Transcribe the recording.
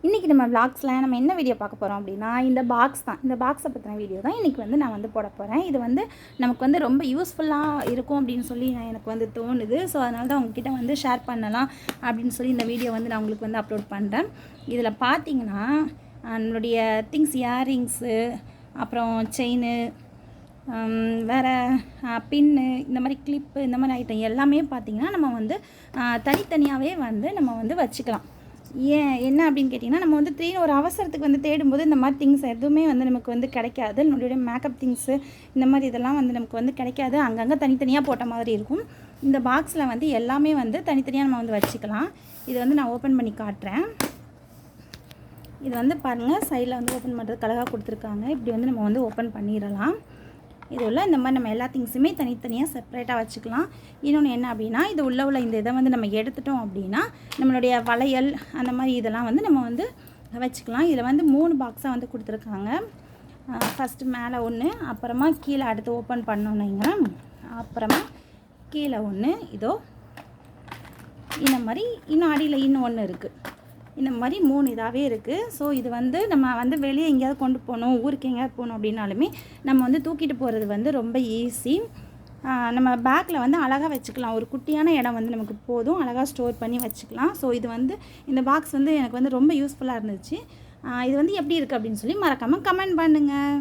இன்றைக்கி நம்ம விளாக்ஸில் நம்ம என்ன வீடியோ பார்க்க போகிறோம் அப்படின்னா இந்த பாக்ஸ் தான். இந்த பாக்ஸை பற்றின வீடியோ தான் இன்றைக்கி வந்து நான் வந்து போட போகிறேன். இது வந்து நமக்கு வந்து ரொம்ப யூஸ்ஃபுல்லாக இருக்கும் அப்படின்னு சொல்லி எனக்கு வந்து தோணுது. ஸோ அதனால தான் உங்ககிட்ட வந்து ஷேர் பண்ணலாம் அப்படின்னு சொல்லி இந்த வீடியோ வந்து நான் உங்களுக்கு வந்து அப்லோட் பண்ணுறேன். இதில் பார்த்தீங்கன்னா நம்மளுடைய திங்ஸ், இயரிங்ஸு, அப்புறம் செயினு, வேறு பின்னு, இந்த மாதிரி கிளிப்பு, இந்த மாதிரி ஐட்டம் எல்லாமே பார்த்திங்கன்னா நம்ம வந்து தனித்தனியாகவே வந்து நம்ம வந்து வச்சுக்கலாம். என்ன அப்படின்னு கேட்டிங்கன்னா, நம்ம வந்து ஒரு அவசரத்துக்கு வந்து தேடும்போது இந்த மாதிரி திங்ஸ் எதுவுமே வந்து நமக்கு வந்து கிடைக்காது. நம்மளுடைய மேக்கப் திங்ஸு இந்த மாதிரி இதெல்லாம் வந்து நமக்கு வந்து கிடைக்காது. அங்கங்கே தனித்தனியாக போட்ட மாதிரி இருக்கும். இந்த பாக்ஸில் வந்து எல்லாமே வந்து தனித்தனியாக நம்ம வந்து வச்சுக்கலாம். இது வந்து நான் ஓப்பன் பண்ணி காட்டுறேன். இது வந்து பாருங்கள், சைடில் வந்து ஓப்பன் பண்ணுறதுக்கு அழகாக கொடுத்துருக்காங்க. இப்படி வந்து நம்ம வந்து ஓப்பன் பண்ணிடலாம். இது உள்ள இந்த மாதிரி நம்ம எல்லா திங்ஸுமே தனித்தனியாக செப்பரேட்டாக வச்சுக்கலாம். இன்னொன்று என்ன அப்படின்னா, இது உள்ள இந்த இதை வந்து நம்ம எடுத்துட்டோம் அப்படின்னா நம்மளுடைய வளையல் அந்த மாதிரி இதெல்லாம் வந்து நம்ம வந்து வச்சுக்கலாம். இதில் வந்து 3 பாக்ஸாக வந்து கொடுத்துருக்காங்க. ஃபஸ்ட்டு மேலே ஒன்று, அப்புறமா கீழே அடுத்து ஓப்பன் பண்ணோன்னீங்க, அப்புறமா கீழே ஒன்று, இதோ இந்த மாதிரி இன்னும் அடியில் இன்னும் ஒன்று இருக்குது. இந்த மாதிரி 3 இதாகவே இருக்குது. ஸோ இது வந்து நம்ம வந்து வெளியே எங்கேயாவது கொண்டு போகணும், ஊருக்கு எங்கேயாவது போகணும் அப்படின்னாலுமே நம்ம வந்து தூக்கிட்டு போகிறது வந்து ரொம்ப ஈஸி. நம்ம பேக்கில் வந்து அழகாக வச்சுக்கலாம். ஒரு குட்டியான இடம் வந்து நமக்கு போதும், அழகாக ஸ்டோர் பண்ணி வச்சுக்கலாம். ஸோ இது வந்து இந்த பாக்ஸ் வந்து எனக்கு வந்து ரொம்ப யூஸ்ஃபுல்லாக இருந்துச்சு. இது வந்து எப்படி இருக்குது அப்படின்னு சொல்லி மறக்காமல் கமெண்ட் பண்ணுங்கள்.